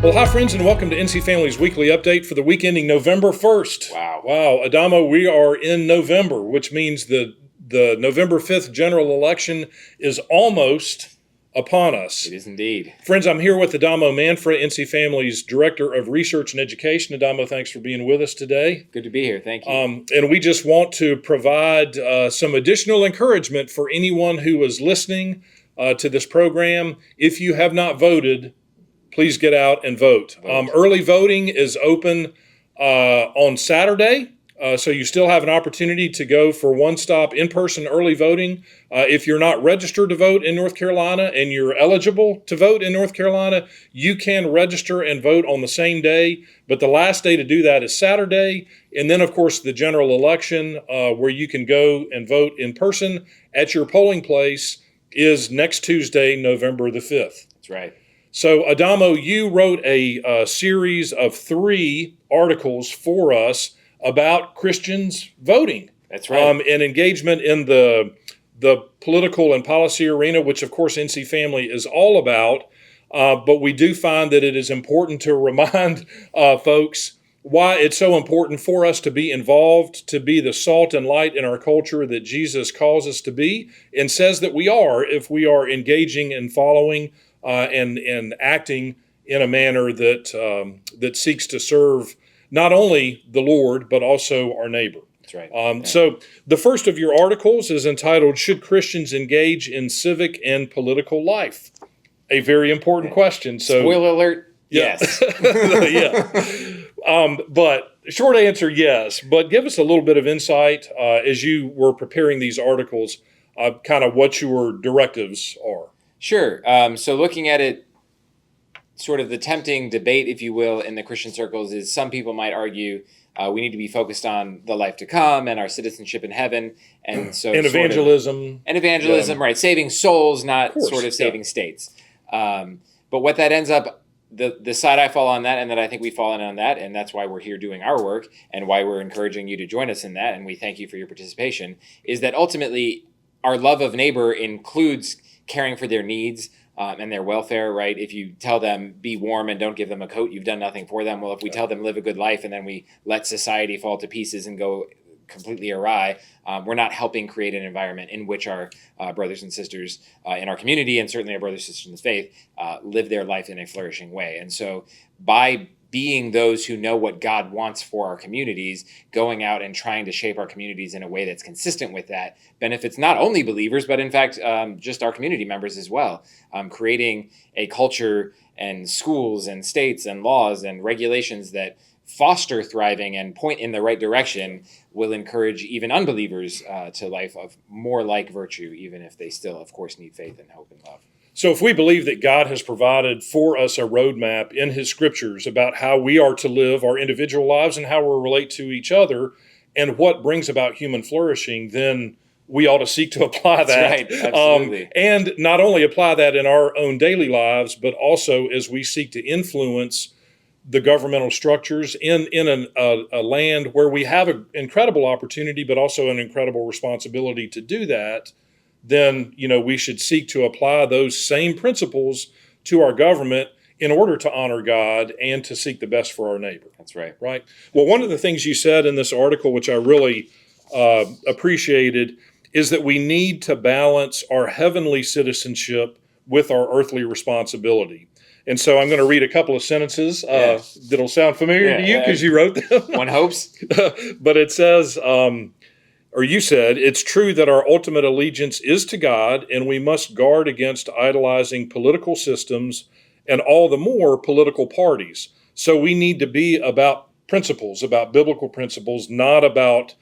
Well, hi, friends, and welcome to NC Family's weekly update for the week ending November 1st. Wow, Adamo, we are in November, which means the November 5th general election is almost upon us. It is indeed. Friends, I'm here with Adamo Manfra, NC Family's Director of Research and Education. Adamo, thanks for being with us today. Good to be here. Thank you. And we just want to provide some additional encouragement for anyone who is listening to this program. If you have not voted, please get out and vote. Early voting is open on Saturday, so you still have an opportunity to go for one-stop in-person early voting. If you're not registered to vote in North Carolina and you're eligible to vote in North Carolina, you can register and vote on the same day, but the last day to do that is Saturday. And then, of course, the general election, where you can go and vote in person at your polling place, is next Tuesday, November the 5th. That's right. So, Adamo, you wrote a series of 3 articles for us about Christians voting. That's right. And engagement in the political and policy arena, which, of course, NC Family is all about. But we do find that it is important to remind folks why it's so important for us to be involved, to be the salt and light in our culture that Jesus calls us to be, and says that we are if we are engaging and following and acting in a manner that seeks to serve not only the Lord, but also our neighbor. That's right. So the first of your articles is entitled, "Should Christians Engage in Civic and Political Life?" A very important question. So, spoiler alert, yes. But short answer, yes. But give us a little bit of insight as you were preparing these articles, kind of what your directives are. Sure. So looking at it, sort of the tempting debate, if you will, in the Christian circles is some people might argue we need to be focused on the life to come and our citizenship in heaven. And so and evangelism. Right. Saving souls, not sort of saving states. But what that ends up, the side I fall on that, and that I think we fall in on that, and that's why we're here doing our work and why we're encouraging you to join us in that, and we thank you for your participation, is that ultimately our love of neighbor includes caring for their needs and their welfare, right? If you tell them be warm and don't give them a coat, you've done nothing for them. Well, if we tell them live a good life and then we let society fall to pieces and go completely awry, we're not helping create an environment in which our brothers and sisters in our community, and certainly our brothers and sisters in the faith, live their life in a flourishing way. And so by being those who know what God wants for our communities, going out and trying to shape our communities in a way that's consistent with that benefits not only believers, but in fact, just our community members as well. Creating a culture and schools and states and laws and regulations that foster thriving and point in the right direction will encourage even unbelievers to life of more like virtue, even if they still, of course, need faith and hope and love. So if we believe that God has provided for us a roadmap in his scriptures about how we are to live our individual lives and how we relate to each other and what brings about human flourishing, then we ought to seek to apply that. That's right, absolutely. And not only apply that in our own daily lives, but also as we seek to influence the governmental structures in a land where we have an incredible opportunity, but also an incredible responsibility to do that, then we should seek to apply those same principles to our government in order to honor God and to seek the best for our neighbor. That's right. Right. Well, one of the things you said in this article, which I really appreciated, is that we need to balance our heavenly citizenship with our earthly responsibility. And so I'm going to read a couple of sentences that'll sound familiar to you because you wrote them. One hopes. But it says, or you said, it's true that our ultimate allegiance is to God, and we must guard against idolizing political systems and all the more political parties. So we need to be about principles, about biblical principles, not about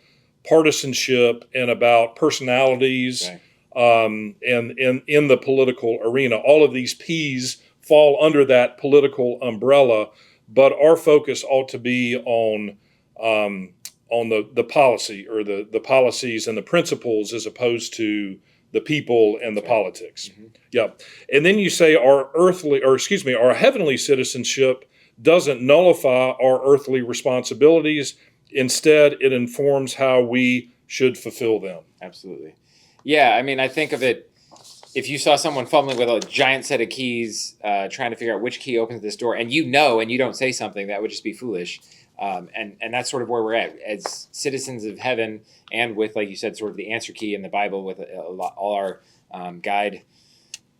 partisanship and about personalities and in the political arena. All of these P's fall under that political umbrella, but our focus ought to be on the policy or the policies and the principles as opposed to the people and the politics. Mm-hmm. Yeah. And then you say our heavenly citizenship doesn't nullify our earthly responsibilities. Instead, it informs how we should fulfill them. Absolutely. Yeah, I mean, I think of it if you saw someone fumbling with a giant set of keys, trying to figure out which key opens this door, and you don't say something, that would just be foolish. And that's sort of where we're at as citizens of heaven, and with, like you said, sort of the answer key in the Bible with all our guide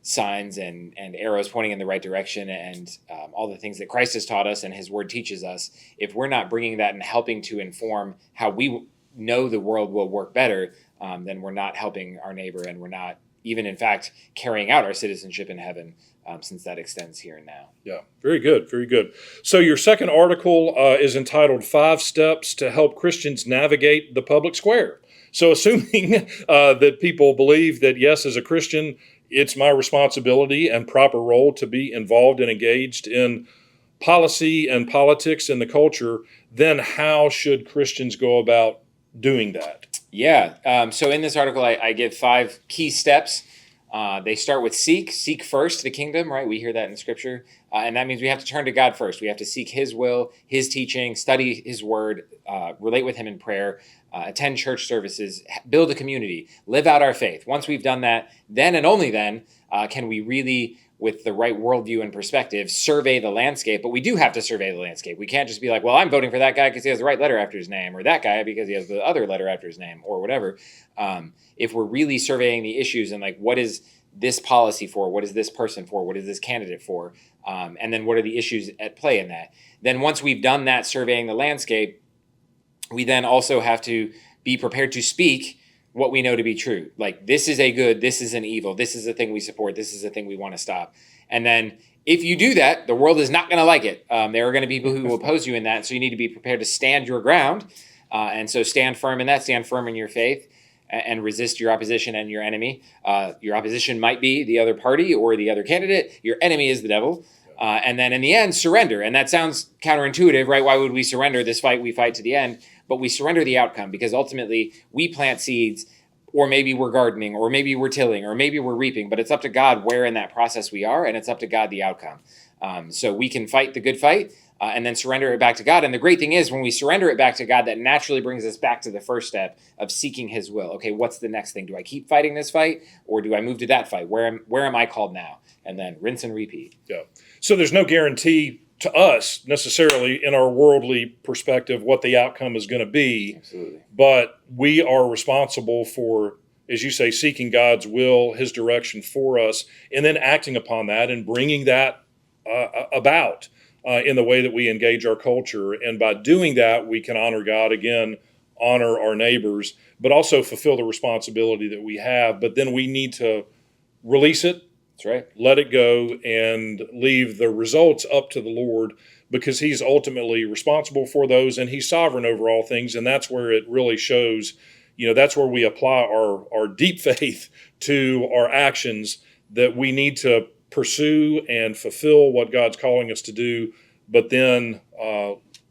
signs and arrows pointing in the right direction, and all the things that Christ has taught us and his word teaches us. If we're not bringing that and helping to inform how we know the world will work better, then we're not helping our neighbor, and we're not even, in fact, carrying out our citizenship in heaven, since that extends here and now. Yeah, very good, very good. So your second article is entitled 5 Steps to Help Christians Navigate the Public Square. So assuming that people believe that, yes, as a Christian, it's my responsibility and proper role to be involved and engaged in policy and politics in the culture, then how should Christians go about doing that? Yeah. So in this article, I give 5 key steps. They start with seek first the kingdom, right? We hear that in Scripture. And that means we have to turn to God first. We have to seek his will, his teaching, study his word, relate with him in prayer, attend church services, build a community, live out our faith. Once we've done that, then and only then can we really, with the right worldview and perspective, survey the landscape. But we do have to survey the landscape. We can't just be like, well, I'm voting for that guy because he has the right letter after his name, or that guy because he has the other letter after his name, or whatever. If we're really surveying the issues and like, what is this policy for? What is this person for? What is this candidate for? And then what are the issues at play in that? Then once we've done that surveying the landscape, we then also have to be prepared to speak what we know to be true. Like, this is a good, this is an evil, this is a thing we support, this is a thing we want to stop. And then if you do that, the world is not going to like it. There are going to be people who will oppose you in that. So you need to be prepared to stand your ground. And so stand firm in that, stand firm in your faith, and resist your opposition and your enemy. Your opposition might be the other party or the other candidate. Your enemy is the devil. And then in the end, surrender. And that sounds counterintuitive, right? Why would we surrender? This fight, we fight to the end. But we surrender the outcome, because ultimately we plant seeds, or maybe we're gardening, or maybe we're tilling, or maybe we're reaping. But it's up to God where in that process we are, and it's up to God the outcome. So we can fight the good fight, and then surrender it back to God. And the great thing is, when we surrender it back to God, that naturally brings us back to the first step of seeking his will. Okay, what's the next thing? Do I keep fighting this fight, or do I move to that fight? Where am I called now? And then rinse and repeat. Yeah. So there's no guarantee to us necessarily in our worldly perspective what the outcome is going to be. Absolutely. But we are responsible for, as you say, seeking God's will, his direction for us, and then acting upon that and bringing that about in the way that we engage our culture. And by doing that, we can honor God again, honor our neighbors, but also fulfill the responsibility that we have. But then we need to release it. That's right. Let it go and leave the results up to the Lord, because he's ultimately responsible for those, and he's sovereign over all things. And that's where it really shows, that's where we apply our deep faith to our actions, that we need to pursue and fulfill what God's calling us to do, but then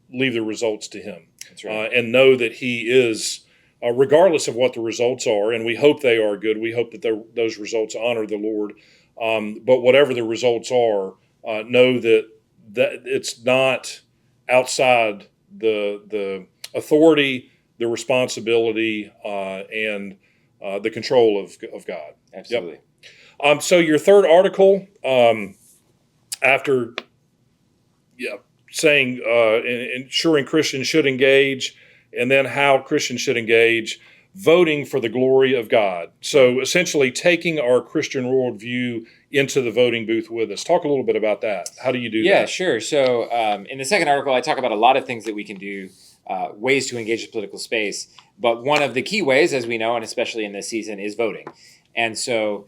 leave the results to him. That's right. And know that he is, regardless of what the results are, and we hope they are good, we hope that those results honor the Lord. But whatever the results are, know that it's not outside the authority, the responsibility, and the control of God. Absolutely. Yep. So your third article, after saying ensuring Christians should engage, and then how Christians should engage, voting for the glory of God. So essentially taking our Christian worldview into the voting booth with us. Talk a little bit about that. How do you do that? Yeah, sure. So in the second article, I talk about a lot of things that we can do, ways to engage the political space. But one of the key ways, as we know, and especially in this season, is voting. And so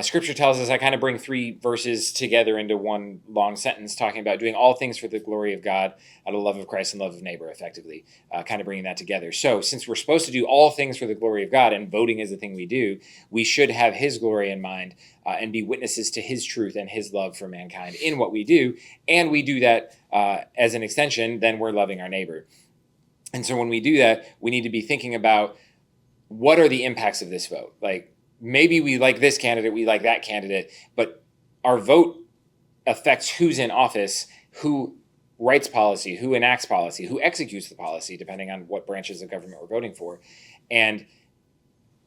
Scripture tells us, I kind of bring 3 verses together into one long sentence, talking about doing all things for the glory of God, out of love of Christ and love of neighbor, effectively, kind of bringing that together. So since we're supposed to do all things for the glory of God, and voting is the thing we do, we should have his glory in mind, and be witnesses to his truth and his love for mankind in what we do. And we do that as an extension, then we're loving our neighbor. And so when we do that, we need to be thinking about, what are the impacts of this vote? Like, maybe we like this candidate, we like that candidate, but our vote affects who's in office, who writes policy, who enacts policy, who executes the policy, depending on what branches of government we're voting for. And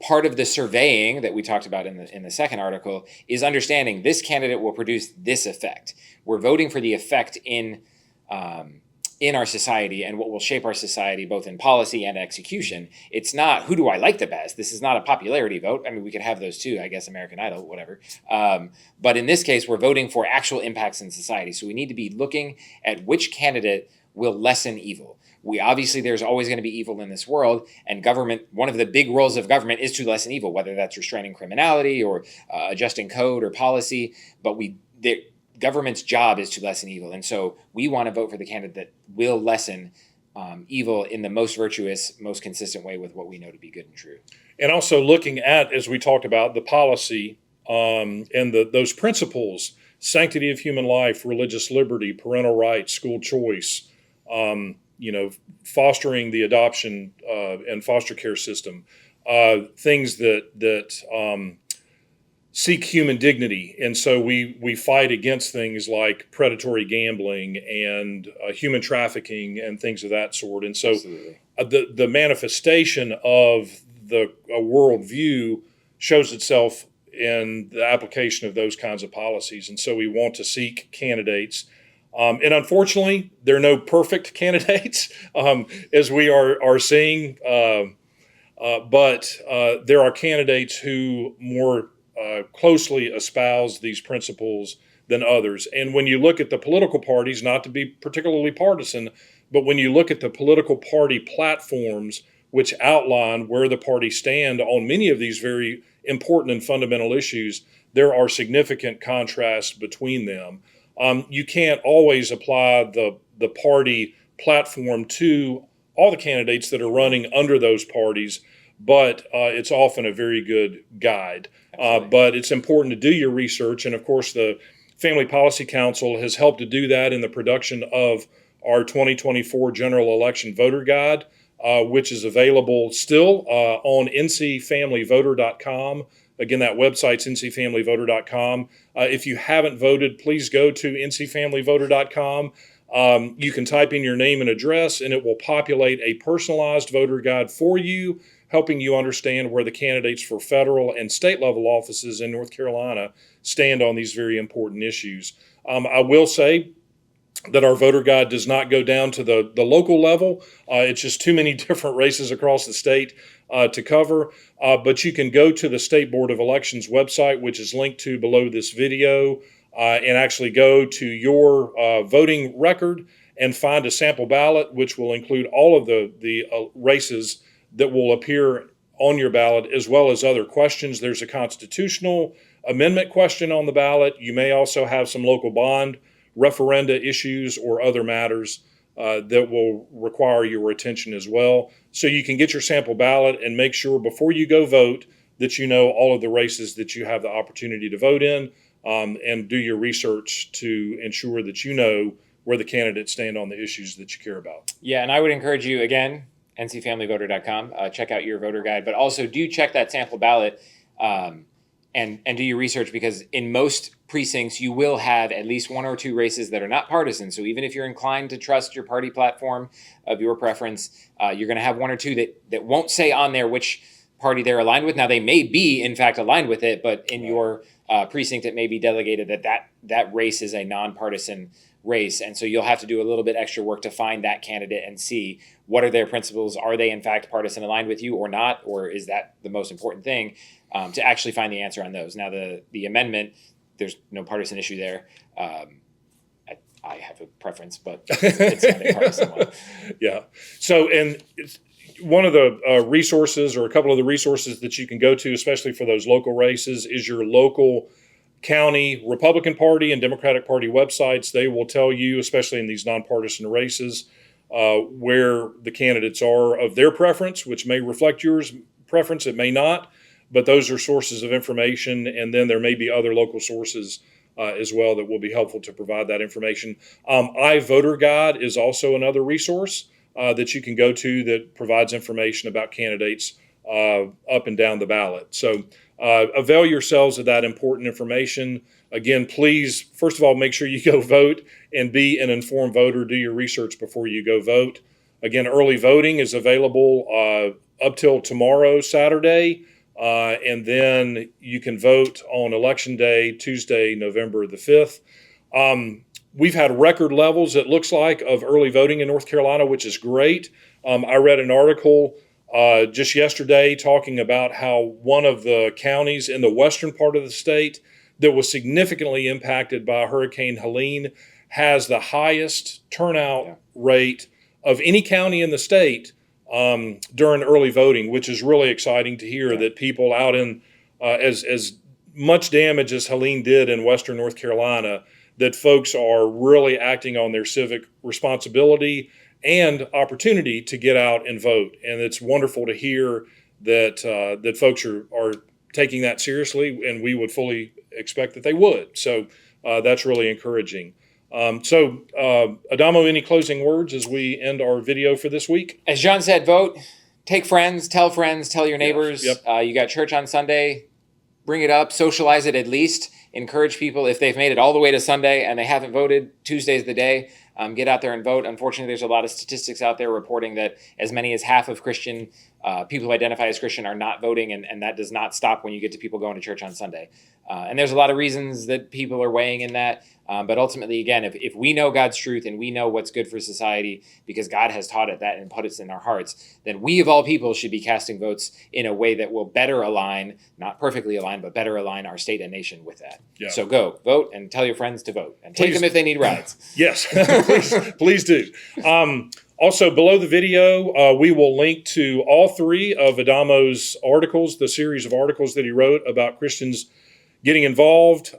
part of the surveying that we talked about in the second article is understanding this candidate will produce this effect. We're voting for the effect in our society and what will shape our society, both in policy and execution. It's not who do I like the best. This is not a popularity vote. I mean, we could have those too, I guess, American Idol, whatever. But in this case, we're voting for actual impacts in society. So we need to be looking at which candidate will lessen evil. Obviously, there's always going to be evil in this world, and government, one of the big roles of government is to lessen evil, whether that's restraining criminality or adjusting code or policy. But the government's job is to lessen evil. And so we want to vote for the candidate that will lessen evil in the most virtuous, most consistent way with what we know to be good and true. And also looking at, as we talked about, the policy and those principles, sanctity of human life, religious liberty, parental rights, school choice, fostering the adoption and foster care system, things that seek human dignity. And so we fight against things like predatory gambling and human trafficking and things of that sort. And so the manifestation of the worldview shows itself in the application of those kinds of policies. And so we want to seek candidates. And unfortunately, there are no perfect candidates, as we are seeing. But there are candidates who more closely espouse these principles than others. And when you look at the political parties, not to be particularly partisan, but when you look at the political party platforms, which outline where the parties stand on many of these very important and fundamental issues, there are significant contrasts between them. You can't always apply the party platform to all the candidates that are running under those parties, but it's often a very good guide. But it's important to do your research, and of course the Family Policy Council has helped to do that in the production of our 2024 General Election Voter Guide, which is available still on ncfamilyvoter.com. Again, that website's ncfamilyvoter.com. If you haven't voted, please go to ncfamilyvoter.com. You can type in your name and address, and it will populate a personalized voter guide for you, helping you understand where the candidates for federal and state level offices in North Carolina stand on these very important issues. I will say that our voter guide does not go down to the local level. It's just too many different races across the state to cover. But you can go to the State Board of Elections website, which is linked to below this video, and actually go to your voting record and find a sample ballot, which will include all of the races that will appear on your ballot, as well as other questions. There's a constitutional amendment question on the ballot. You may also have some local bond referenda issues or other matters that will require your attention as well. So you can get your sample ballot and make sure before you go vote that you know all of the races that you have the opportunity to vote in, and do your research to ensure that you know where the candidates stand on the issues that you care about. Yeah, and I would encourage you, again, ncfamilyvoter.com, check out your voter guide, but also do check that sample ballot and do your research, because in most precincts you will have at least one or two races that are not partisan. So even if you're inclined to trust your party platform of your preference, you're going to have one or two that won't say on there which party they're aligned with. Now, they may be, in fact, aligned with it, but in your precinct it may be delegated that race is a nonpartisan race. And so you'll have to do a little bit extra work to find that candidate and see what are their principles. Are they, in fact, partisan aligned with you or not? Or is that the most important thing, to actually find the answer on those? Now, the amendment, there's no partisan issue there. I have a preference, but it's not a partisan one. Yeah. So, and one of the resources, or a couple of the resources that you can go to, especially for those local races, is your local county Republican Party and Democratic Party websites. They will tell you, especially in these nonpartisan races, where the candidates are of their preference, which may reflect yours preference, it may not, but those are sources of information. And then there may be other local sources as well that will be helpful to provide that information. iVoter Guide is also another resource that you can go to that provides information about candidates up and down the ballot. So avail yourselves of that important information. Again, please, first of all, make sure you go vote and be an informed voter. Do your research before you go vote. Again, early voting is available up till tomorrow, Saturday. and then you can vote on Election Day, Tuesday, November the 5th. We've had record levels, it looks like, of early voting in North Carolina, which is great. I read an article just yesterday talking about how one of the counties in the western part of the state that was significantly impacted by Hurricane Helene has the highest turnout rate of any county in the state during early voting, which is really exciting to hear that people out in as much damage as Helene did in western North Carolina, that folks are really acting on their civic responsibility and opportunity to get out and vote. And it's wonderful to hear that that folks are taking that seriously, and we would fully expect that they would. So that's really encouraging. Adamo, any closing words as we end our video for this week? As John said, vote, take friends, tell your neighbors. Yes. Yep. You got church on Sunday, bring it up, socialize it at least. Encourage people, if they've made it all the way to Sunday and they haven't voted, Tuesday's the day. Get out there and vote. Unfortunately, there's a lot of statistics out there reporting that as many as half of Christian people who identify as Christian are not voting, and that does not stop when you get to people going to church on Sunday. And there's a lot of reasons that people are weighing in that. But ultimately, again, if we know God's truth and we know what's good for society because God has taught it that and put it in our hearts, then we of all people should be casting votes in a way that will better align, not perfectly align, but better align our state and nation with that. Yeah. So go vote and tell your friends to vote and take them if they need rides. Yes, please do. Also, below the video, we will link to all three of Adamo's articles, the series of articles that he wrote about Christians getting involved,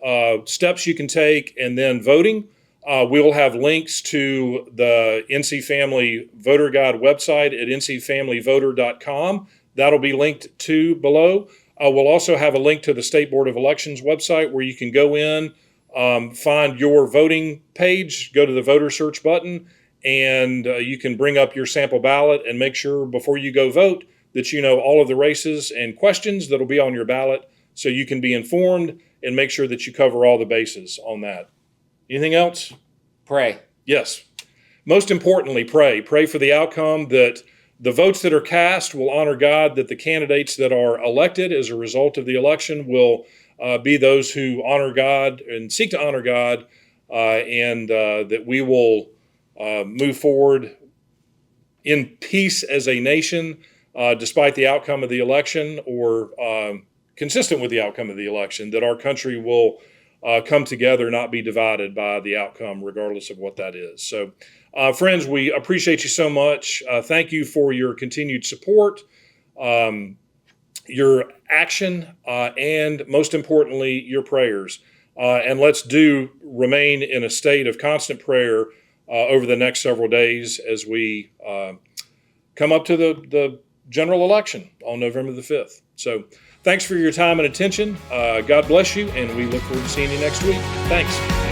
steps you can take, and then voting. We'll have links to the NC Family Voter Guide website at ncfamilyvoter.com. That'll be linked to below. We'll also have a link to the State Board of Elections website where you can go in, find your voting page, go to the voter search button, and you can bring up your sample ballot and make sure before you go vote that you know all of the races and questions that'll be on your ballot so you can be informed and make sure that you cover all the bases on that. Anything else? Pray. Yes. Most importantly, pray. Pray for the outcome, that the votes that are cast will honor God, that the candidates that are elected as a result of the election will be those who honor God and seek to honor God, and that we will move forward in peace as a nation, despite the outcome of the election, or consistent with the outcome of the election, that our country will come together, not be divided by the outcome, regardless of what that is. So, friends, we appreciate you so much. Thank you for your continued support, your action, and most importantly, your prayers. And let's remain in a state of constant prayer over the next several days as we come up to the general election on November the 5th. So thanks for your time and attention. God bless you, and we look forward to seeing you next week. Thanks.